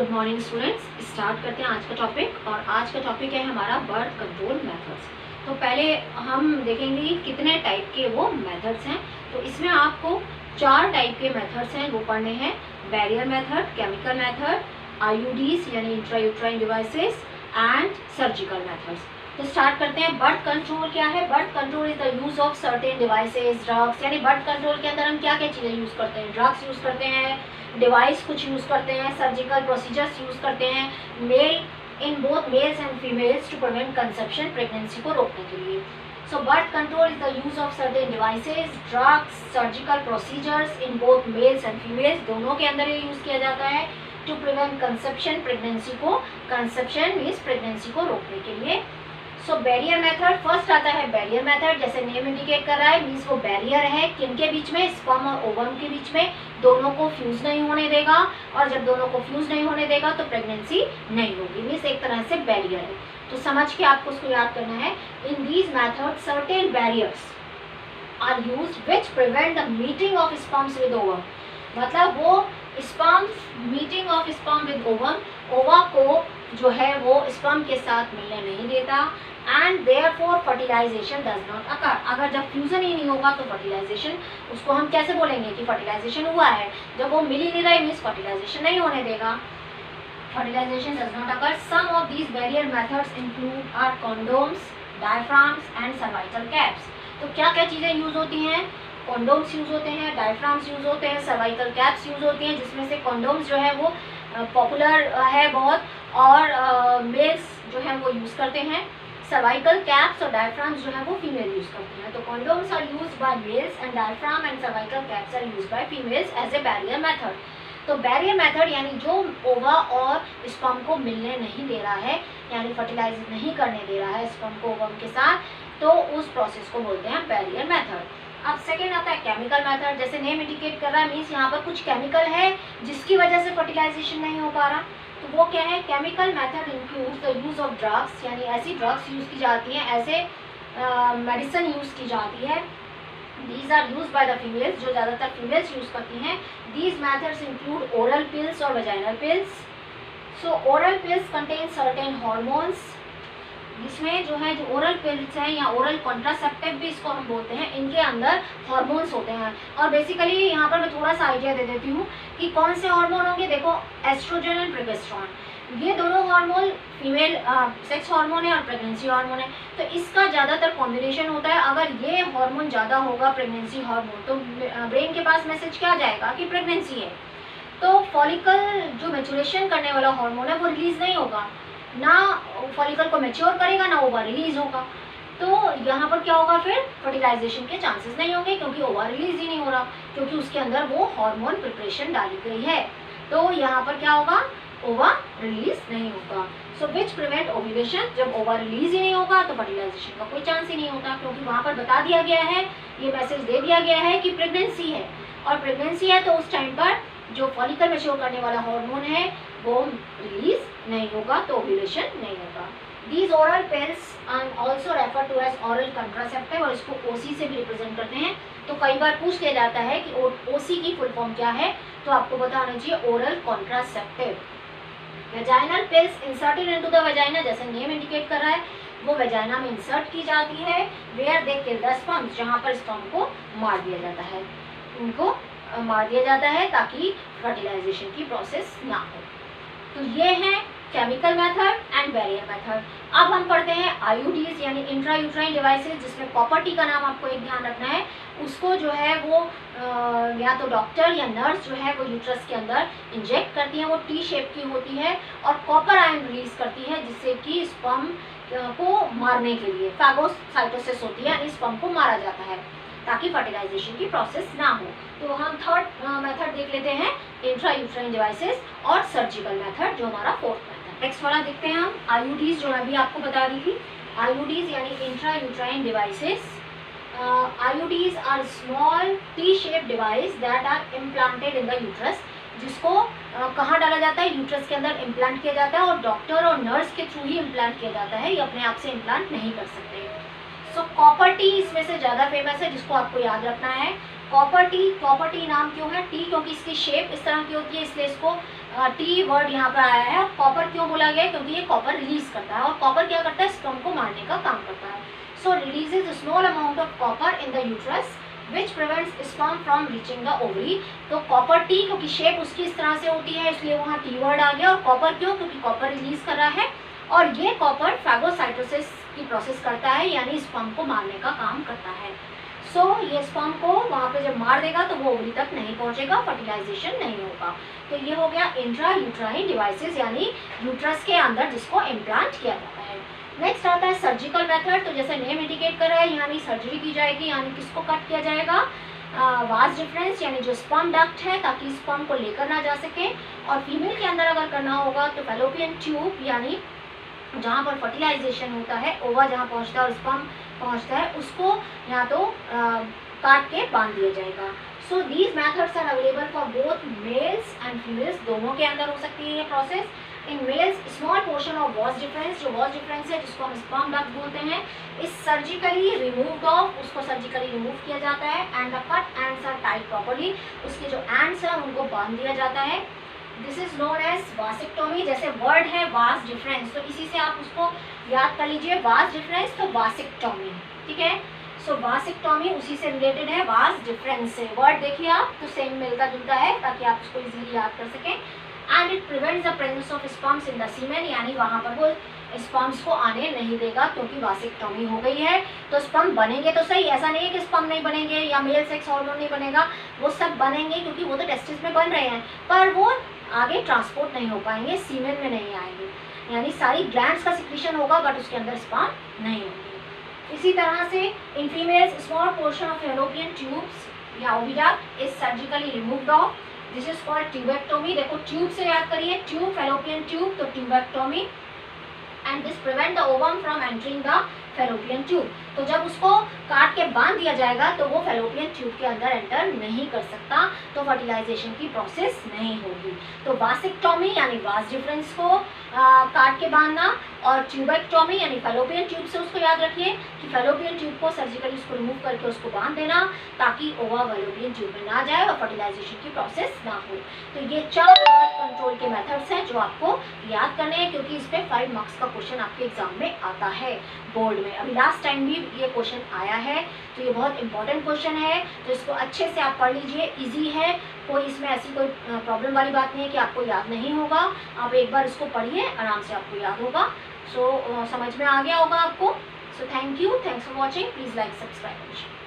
Good morning students. Start करते हैं आज का टॉपिक। और आज का टॉपिक है हमारा बर्थ कंट्रोल मेथड्स। तो पहले हम देखेंगे कितने टाइप के वो मेथड्स हैं। तो इसमें आपको 4 टाइप के मेथड्स हैं वो पढ़ने हैं। Barrier method, chemical method, IUDs यानी intrauterine devices and surgical methods. तो स्टार्ट करते हैं। बर्थ कंट्रोल क्या है? Birth control is the use of certain devices, drugs. यानी बर्थ कंट्रोल के अंदर हम क्या क्या चीज़ें यूज़ करते हैं? ड्रग्स यूज़ करते हैं, डिवाइस कुछ यूज़ करते हैं, सर्जिकल प्रोसीजर्स यूज़ करते हैं, male in both males and females to prevent conception, pregnancy को रोकने के लिए। So birth control is the use of certain devices, drugs, surgical procedures in both males and females, दोनों के अंदर ये यूज़ किया जाता है टू प्रिवेंट कंसेप्शन, प्रेगनेंसी को, कंसेप्शन मीन्स प्रेगनेंसी को रोकने के लिए। सो बैरियर मेथड, फर्स्ट आता है बैरियर मेथड। जैसे नेम इंडिकेट कर रहा है, मीन्स वो बैरियर है किनके बीच में? स्पर्म और ओवम के बीच में, दोनों को फ्यूज नहीं होने देगा। और जब दोनों को फ्यूज नहीं होने देगा तो प्रेगनेंसी नहीं होगी, मीन्स एक तरह से बैरियर है। तो समझ के आपको उसको याद करना है। In these method certain barriers are used which prevent the meeting of sperms with ovum. मतलब वो sperm meeting of sperm with ovum, ova को जो है वो स्पर्म के साथ मिलने नहीं देता। And therefore fertilisation does not occur. अगर जब फ्यूजन ही नहीं होगा तो फर्टिलाइजेशन, उसको हम कैसे बोलेंगे कि फर्टिलाइजेशन हुआ है? जब वो मिल ही नहीं रहा है मीन्स फर्टिलाइजेशन नहीं होने देगा। Fertilisation does not occur. Some of these barrier methods include are condoms, diaphragms and cervical caps. तो क्या क्या चीज़ें यूज होती हैं? कॉन्डोम्स यूज होते हैं, डायफ्राम्स यूज होते हैं, सर्वाइकल कैप्स यूज होती हैं, जिसमें से कॉन्डोम्स जो है वो पॉपुलर है बहुत, और मेल्स जो है वो यूज़ करते हैं। सर्वाइकल कैप्स और डायफ्राम्स जो है वो फीमेल यूज़ करते हैं। तो condoms are used by males and diaphragm and cervical caps are used by females as a barrier method. तो बैरियर मेथड यानी जो ओवा और स्पर्म को मिलने नहीं दे रहा है, यानी फर्टिलाइज नहीं करने दे रहा है स्पर्म को ओवम के साथ, तो उस प्रोसेस को बोलते हैं बैरियर मेथड। अब सेकेंड आता है केमिकल मेथड। जैसे नेम इंडिकेट कर रहा है, मीन्स यहाँ पर कुछ केमिकल है जिसकी वजह से फर्टिलाइजेशन नहीं हो पा रहा। तो वो क्या है? Chemical method includes the use of drugs, यानी ऐसी ड्रग्स यूज़ की जाती हैं, ऐसे मेडिसिन यूज़ की जाती है। These are used by the females, जो ज़्यादातर फीमेल्स यूज़ करती हैं। These methods include oral pills और vaginal pills. So oral pills contain certain hormones. इसमें जो है जो ओरल पिल्स हैं या ओरल कॉन्ट्रासेप्टिव भी इसको हम बोलते हैं, इनके अंदर हार्मोन्स होते हैं। और बेसिकली यहाँ पर मैं थोड़ा सा आइडिया दे देती हूँ कि कौन से हार्मोन होंगे। देखो, एस्ट्रोजन एंड प्रोजेस्टेरोन, ये दोनों हार्मोन फीमेल सेक्स हार्मोन है और प्रेगनेंसी हार्मोन है। तो इसका ज़्यादातर कॉम्बिनेशन होता है। अगर ये हार्मोन ज़्यादा होगा प्रेगनेंसी हार्मोन, तो ब्रेन के पास मैसेज क्या जाएगा कि प्रेगनेंसी है। तो फॉलिकल जो मैच्योरेशन करने वाला हार्मोन है वो रिलीज नहीं होगा, ना फॉलिकल को मैच्योर करेगा ना ओवा रिलीज होगा। तो यहाँ पर क्या होगा? फिर फर्टिलाइजेशन के चांसेस नहीं होंगे, क्योंकि ओवा रिलीज ही नहीं हो रहा, क्योंकि उसके अंदर वो हार्मोन प्रिपरेशन डाली गई है। तो यहाँ पर क्या होगा? ओवा रिलीज नहीं होगा। सो विच प्रिवेंट ओव्यूलेशन। जब ओवा रिलीज ही नहीं होगा तो फर्टिलाइजेशन का कोई चांस ही नहीं होता, क्योंकि वहाँ पर बता दिया गया है, ये मैसेज दे दिया गया है कि प्रेगनेंसी है। और प्रेगनेंसी है तो उस टाइम पर जो फॉलिकल मैच्योर करने वाला हार्मोन है वो रिलीज नहीं होगा, तो ओव्यूलेशन नहीं होगा। These oral pills are also referred to as oral contraceptive, और इसको OC से भी रिप्रेजेंट करते हैं। तो कई बार पूछ लिया जाता है कि OC की फुल फॉर्म क्या है, तो आपको बताना चाहिए oral contraceptive. Vaginal pills inserted into the vagina, जैसे नेम इंडिकेट कर रहा है, वो वेजाइना में इंसर्ट की जाती है। Where they kill the sperm, जहाँ पर स्पर्म को मार दिया जाता है, उनको मार दिया जाता है ताकि फर्टिलाइजेशन की प्रोसेस ना हो। तो ये है chemical method and barrier method. अब हम पढ़ते हैं आईयूडीज यानी इंट्रायूट्राइन डिवाइसेस, जिसमें कॉपर टी का नाम आपको एक ध्यान रखना है। उसको जो है वो या तो डॉक्टर या नर्स जो है वो यूट्रस के अंदर इंजेक्ट करती है। वो टी शेप की होती है और कॉपर आयन रिलीज करती है, जिससे कि स्पर्म को मारने के लिए फैगोसाइटोसिस होती है, यानी स्पर्म को मारा जाता है ताकि फर्टिलाइजेशन की प्रोसेस ना हो। तो हम थर्ड मेथड देख लेते हैं, इंट्रायूट्राइन डिवाइसेस और सर्जिकल मेथड, जो हमारा फोर्थ मेथड। नेक्स्ट वाला देखते हैं हम आईयूडीज, जो मैं अभी आपको बता रही थी। आईयूडीज यानी intrauterine devices. IUDs are small T shape device that are implanted in the uterus, जिसको कहाँ डाला जाता है? यूट्रस के अंदर इम्प्लांट किया जाता है, और डॉक्टर और नर्स के थ्रू ही इम्प्लांट किया जाता है, ये अपने आप से इम्प्लांट नहीं कर सकते। सो कॉपर टी इसमें से ज़्यादा फेमस है, जिसको आपको याद रखना है। कॉपर टी नाम क्यों है? टी क्योंकि इसकी शेप इस तरह की होती है, इसलिए इसको टी वर्ड यहाँ पर आया है। और कॉपर क्यों बोला गया है? क्योंकि ये कॉपर रिलीज करता है, और कॉपर क्या करता है? स्पर्म को मारने का काम करता है। So releases small amount of copper in the uterus which prevents sperm from reaching the ovary. तो कॉपर टी, क्योंकि शेप उसकी इस तरह से होती है इसलिए वहाँ टी वर्ड आ गया। और कॉपर क्यों? क्योंकि कॉपर रिलीज कर रहा है, और ये कॉपर फैगोसाइटोसिस की प्रोसेस करता है, यानी स्पर्म को मारने का काम करता है। सो ये स्पर्म को वहाँ पे जब मार देगा तो वो ओवरी तक नहीं पहुँचेगा, फर्टिलाइजेशन नहीं होगा। तो ये हो गया इंट्रा यूट्राइन डिवाइसेस, यानी यूट्रस के अंदर जिसको इम्प्लांट किया जाता है। नेक्स्ट आता है सर्जिकल मेथड। तो जैसे नेम इंडिकेट कर रहा है, यानी सर्जरी की जाएगी, यानी किसको कट किया जाएगा? वास डिफरेंस, यानी जो स्पर्म डक्ट है, ताकि स्पर्म को लेकर ना जा सके। और फीमेल के अंदर अगर करना होगा तो फैलोपियन ट्यूब, यानी जहाँ पर फर्टिलाइजेशन होता है, ओवा जहाँ पहुँचता है और स्पर्म पहुँचता है, उसको या तो काट के बांध दिया जाएगा। So these methods are available for both males and females, दोनों के अंदर हो सकती है ये process. In males small portion of vas deferens, जो वॉस डिफरेंस है जिसको हम स्पर्म डक्ट बोलते हैं, इस सर्जिकली रिमूव्ड ऑफ, उसको सर्जिकली रिमूव किया जाता है। And the cut ends are tied properly, उसके जो एंड्स हैं उनको बांध दिया जाता है। This is known as वासिक्टोमी। जैसे वर्ड है वास डिफरेंस, तो इसी से आप उसको याद कर लीजिए, वास डिफरेंस तो वासिक्टोमी, ठीक है। सो वासिक्टोमी उसी से रिलेटेड है, वास डिफरेंस से। वर्ड देखिए आप तो सेम मिलता जुलता है, ताकि आप उसको इजीली याद कर सकें। And it prevents the presence of sperms in the semen, यानी वहाँ पर वो स्पर्म्स को आने नहीं देगा, क्योंकि वासिक्टोमी हो गई है। तो स्पर्म बनेंगे तो सही, ऐसा नहीं है कि स्पर्म नहीं बनेंगे या मेल सेक्स हार्मोन नहीं बनेगा, वो सब बनेंगे, क्योंकि वो तो टेस्टिस में बन रहे हैं, पर वो आगे ट्रांसपोर्ट नहीं हो पाएंगे, सीमेन में नहीं आएंगे, यानी सारी ग्लैंड्स का सिक्रीशन होगा बट उसके अंदर स्पर्म नहीं होंगे। इसी तरह से in females small portion of fallopian tubes या oviduct is surgically removed off, this is called tubectomy. देखो ट्यूब से याद करिए, ट्यूब फैलोपियन ट्यूब, तो tubectomy. And this prevent the ovum from entering the fallopian tube. तो जब उसको काट के बांध दिया जाएगा तो वो फैलोपियन ट्यूब के अंदर एंटर नहीं कर सकता, तो फर्टिलाइजेशन की प्रोसेस नहीं होगी। तो वासिक्टोमी यानी वास डिफरेंस को काट के बांधना, और ट्यूबेक्टोमी यानी फैलोपियन ट्यूब से उसको याद रखिए कि फैलोपियन ट्यूब को सर्जिकली उसको रिमूव करके उसको बांध देना, ताकि ओवा फैलोपियन ट्यूब में ना जाए और फर्टिलाइजेशन की प्रोसेस ना हो। तो ये 4 बर्थ कंट्रोल के मेथड्स हैं जो आपको याद करने हैं, क्योंकि इस पर 5 मार्क्स का क्वेश्चन आपके एग्जाम में आता है बोर्ड में। अभी लास्ट टाइम भी ये क्वेश्चन आया है, तो ये बहुत इंपॉर्टेंट क्वेश्चन है, तो इसको अच्छे से आप पढ़ लीजिए। इजी है, कोई इसमें ऐसी कोई प्रॉब्लम वाली बात नहीं है कि आपको याद नहीं होगा। आप एक बार इसको पढ़िए, आराम से आपको याद होगा। सो समझ में आ गया होगा आपको। So thank you, thanks for watching, please like subscribe.